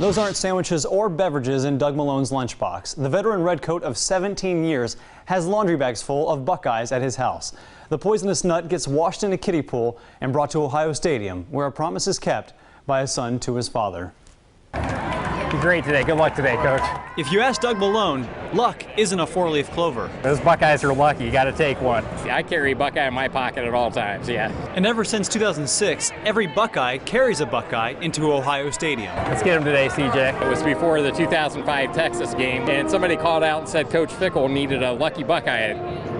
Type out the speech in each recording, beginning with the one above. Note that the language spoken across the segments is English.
Those aren't sandwiches or beverages in Doug Malone's lunchbox. The veteran redcoat of 17 years has laundry bags full of Buckeyes at his house. The poisonous nut gets washed in a kiddie pool and brought to Ohio Stadium, where a promise is kept by a son to his father. You're great today. Good luck today, Coach. If you ask Doug Malone, luck isn't a four-leaf clover. Those Buckeyes are lucky. You got to take one. I carry Buckeye in my pocket at all times, yeah. And ever since 2006, every Buckeye carries a Buckeye into Ohio Stadium. Let's get him today, CJ. It was before the 2005 Texas game, and somebody called out and said Coach Fickle needed a lucky Buckeye.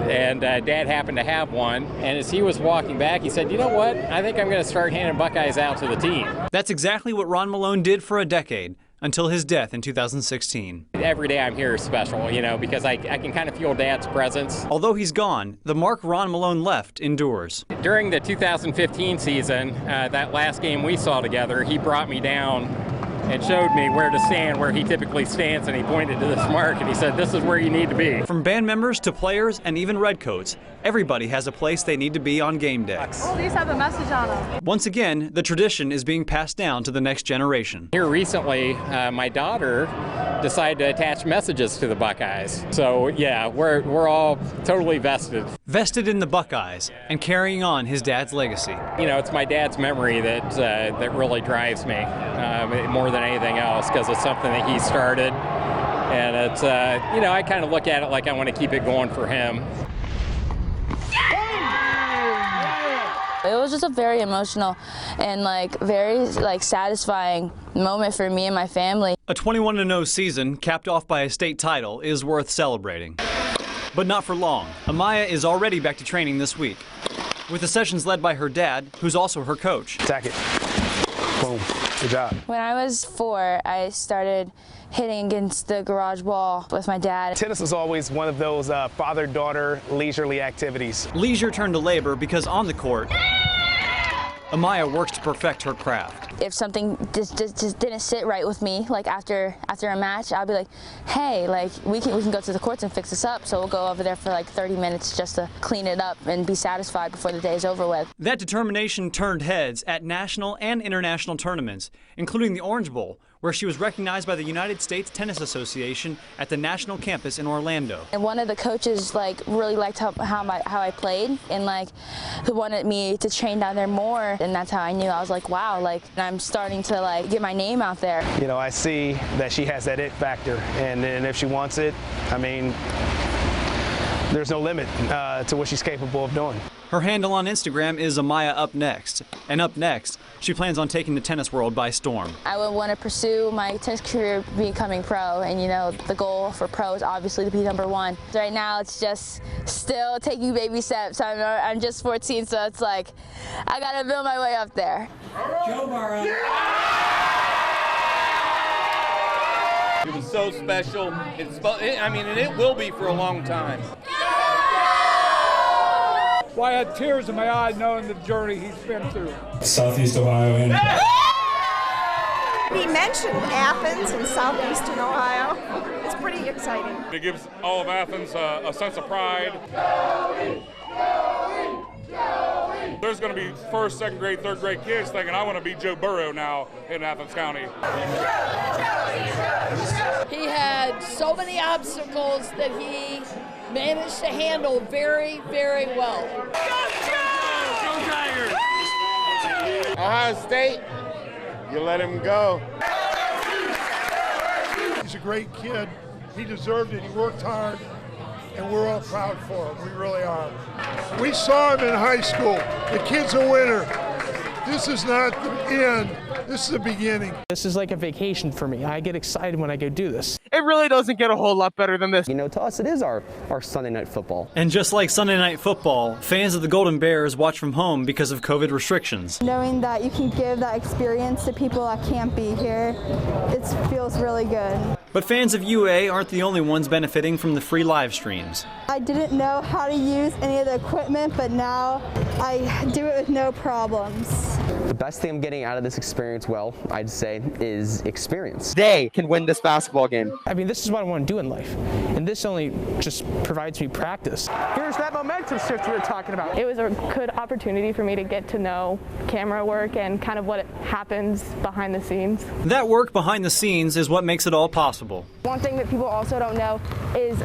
And Dad happened to have one, and as he was walking back, he said, you know what, I think I'm going to start handing Buckeyes out to the team. That's exactly what Ron Malone did for a decade, until his death in 2016. Every day I'm here is special, you know, because I can kind of feel Dad's presence. Although he's gone, the mark Ron Malone left endures. During the 2015 season, that last game we saw together, he brought me down and showed me where to stand, where he typically stands, and he pointed to this mark and he said, this is where you need to be. From band members to players and even redcoats, everybody has a place they need to be on game day. Oh, these have a message on them. Once again, the tradition is being passed down to the next generation. Here recently, my daughter decided to attach messages to the Buckeyes. So yeah, we're all totally vested. Vested in the Buckeyes and carrying on his dad's legacy. You know, it's my dad's memory that really drives me more than anything else, because it's something that he started, and it's you know, I kind of look at it like I want to keep it going for him. It was just a very emotional and very satisfying moment for me and my family. A 21-0 season capped off by a state title is worth celebrating. But not for long. Amaya is already back to training this week, with the sessions led by her dad, who's also her coach. Attack it. Boom. Good job. When I was 4, I started hitting against the garage wall with my dad. Tennis was always one of those father-daughter leisurely activities. Leisure turned to labor because on the court, Amaya works to perfect her craft. If something just didn't sit right with me, like after a match, I'll be like, hey, we can go to the courts and fix this up. So we'll go over there for 30 minutes just to clean it up and be satisfied before the day is over with. That determination turned heads at national and international tournaments, including the Orange Bowl, where she was recognized by the United States Tennis Association at the national campus in Orlando. And one of the coaches really liked how I played, and who wanted me to train down there more. And that's how I knew. I was like, wow, I'm starting to get my name out there. You know, I see that she has that it factor, and if she wants it, I mean, there's no limit to what she's capable of doing. Her handle on Instagram is Amaya Up Next. And up next, she plans on taking the tennis world by storm. I would want to pursue my tennis career becoming pro, and you know, the goal for pro is obviously to be #1. Right now, it's just still taking baby steps. I'm just 14, so it's I gotta build my way up there. Joe Burrow. It was so special. And it will be for a long time. Well, I had tears in my eyes knowing the journey he's been through. Southeast Ohio. He mentioned Athens and southeastern Ohio. It's pretty exciting. It gives all of Athens a sense of pride. There's going to be first, second grade, third grade kids thinking, I want to be Joe Burrow now in Athens County. He had so many obstacles that he managed to handle very, very well. Go Tigers! Ohio State, you let him go. He's a great kid. He deserved it. He worked hard, and we're all proud for him. We really are. We saw him in high school. The kid's a winner. This is not the end. This is the beginning. This is like a vacation for me. I get excited when I go do this. It really doesn't get a whole lot better than this. You know, to us it is our Sunday night football. And just like Sunday night football, fans of the Golden Bears watch from home because of COVID restrictions. Knowing that you can give that experience to people that can't be here, it feels really good. But fans of UA aren't the only ones benefiting from the free live streams. I didn't know how to use any of the equipment, but now I do it with no problems. The best thing I'm getting out of this experience, well, I'd say, is experience. They can win this basketball game. I mean, this is what I want to do in life. And And this only just provides me practice. Here's that momentum shift we were talking about. It was a good opportunity for me to get to know camera work and kind of what happens behind the scenes. That work behind the scenes is what makes it all possible. One thing that people also don't know is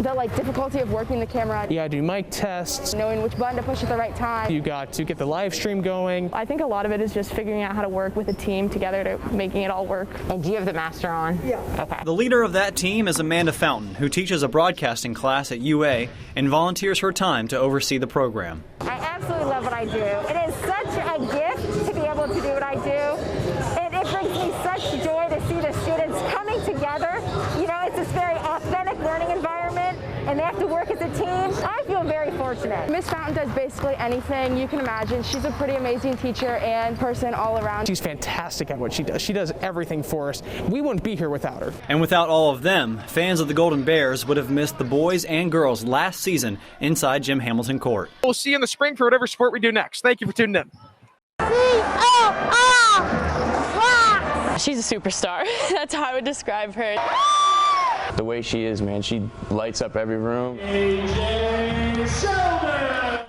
the difficulty of working the camera. You gotta do mic tests. Knowing which button to push at the right time. You got to get the live stream going. I think a lot of it is just figuring out how to work with a team together to making it all work. And do you have the master on? Yeah. Okay. The leader of that team is Amanda Fountain, who teaches a broadcasting class at UA and volunteers her time to oversee the program. I absolutely love what I do. It is such a gift to be able to do what I do. And it brings me such joy to see the students coming together. You know, it's this very authentic learning environment, and they have to work as a team. I feel very fortunate. Miss Fountain does basically anything you can imagine. She's a pretty amazing teacher and person all around. She's fantastic at what she does. She does everything for us. We wouldn't be here without her. And without all of them, fans of the Golden Bears would have missed the boys and girls last season inside Jim Hamilton Court. We'll see you in the spring for whatever sport we do next. Thank you for tuning in. She's a superstar. That's how I would describe her. The way she is, man, she lights up every room.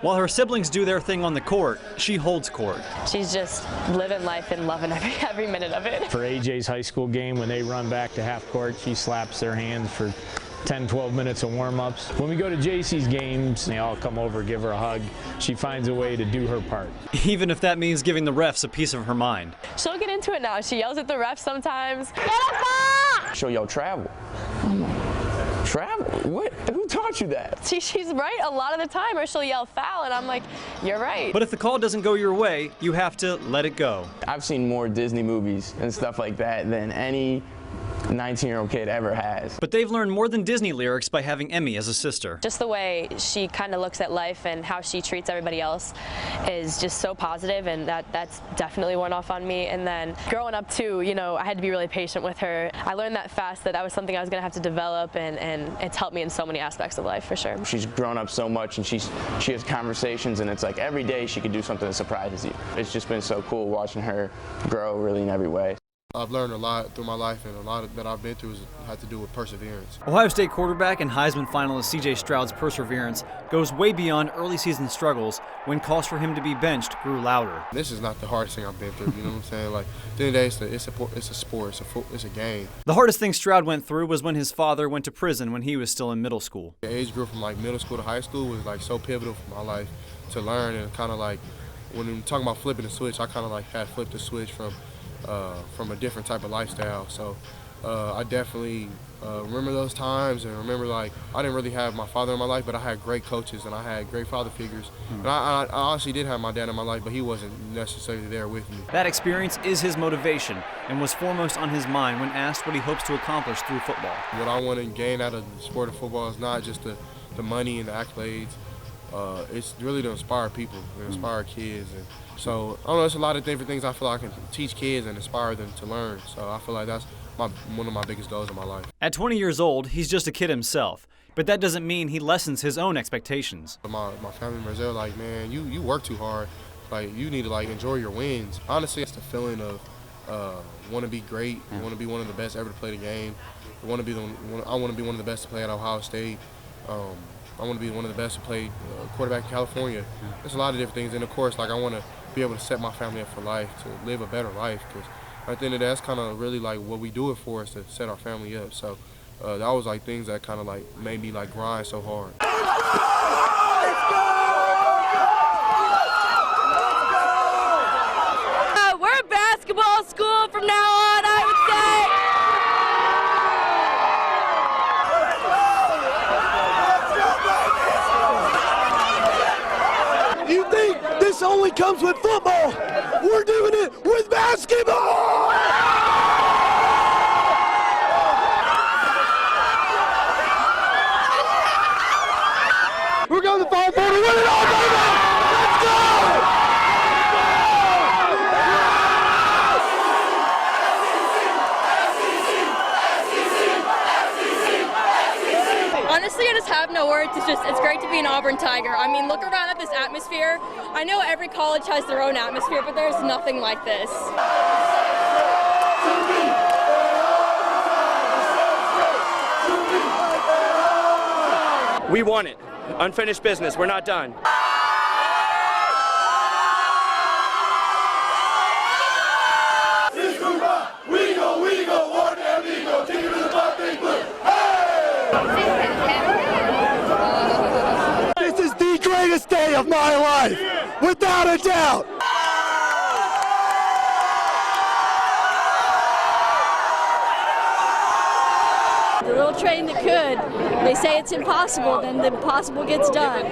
While her siblings do their thing on the court, she holds court. She's just living life and loving every minute of it. For AJ's high school game, when they run back to half court, she slaps their hands for 10, 12 minutes of warm-ups. When we go to JC's games, they all come over, give her a hug. She finds a way to do her part. Even if that means giving the refs a piece of her mind. She'll get into it now. She yells at the refs sometimes. She'll yell travel. Travel? What? Who taught you that? She's right a lot of the time, or she'll yell foul, and I'm like, you're right. But if the call doesn't go your way, you have to let it go. I've seen more Disney movies and stuff like that than any 19-year-old kid ever has. But they've learned more than Disney lyrics by having Emmy as a sister. Just the way she kind of looks at life and how she treats everybody else is just so positive, and that's definitely worn off on me. And then growing up too, you know, I had to be really patient with her. I learned that fast that was something I was going to have to develop, and it's helped me in so many aspects of life for sure. She's grown up so much, and she has conversations, and it's like every day she could do something that surprises you. It's just been so cool watching her grow really in every way. I've learned a lot through my life, and a lot that I've been through had to do with perseverance. Ohio State quarterback and Heisman finalist C.J. Stroud's perseverance goes way beyond early season struggles when calls for him to be benched grew louder. This is not the hardest thing I've been through, you know what I'm saying? Like, at the end of the day, it's a sport, it's a game. The hardest thing Stroud went through was when his father went to prison when he was still in middle school. The age group from like middle school to high school was like so pivotal for my life to learn, and kind of like when we're talking about flipping the switch, I kind of like had flipped the switch from a different type of lifestyle. So I definitely remember those times, and remember, like, I didn't really have my father in my life, but I had great coaches and I had great father figures. And I honestly did have my dad in my life, but he wasn't necessarily there with me. That experience is his motivation and was foremost on his mind when asked what he hopes to accomplish through football. What I want to gain out of the sport of football is not just the money and the accolades. It's really to inspire people, to inspire kids. And so, I don't know, it's a lot of different things I feel like I can teach kids and inspire them to learn. So I feel like that's one of my biggest goals in my life. At 20 years old, he's just a kid himself, but that doesn't mean he lessens his own expectations. My family members, they're like, man, you work too hard. Like, you need to, like, enjoy your wins. Honestly, it's the feeling of want to be great, want to be one of the best ever to play the game. I want to be one of the best to play at Ohio State. I want to be one of the best to play quarterback in California. There's a lot of different things, and of course, like, I want to be able to set my family up for life, to live a better life, because at the end of the day, that's kind of really like what we do it for, is to set our family up. So that was like things that kind of like made me like grind so hard. We're a basketball school from now on, I would say. You think this only comes with football? We're doing it with basketball! We're going to the Final Four to win it all, baby! Let's go! Honestly, I just have no words. It's great to be an Auburn Tiger. I mean, look around at this atmosphere. I know every college has their own atmosphere, but there's nothing like this. We won it. Unfinished business. We're not done. This is the greatest day of my life, without a doubt. The little train that could, they say it's impossible, then the impossible gets done.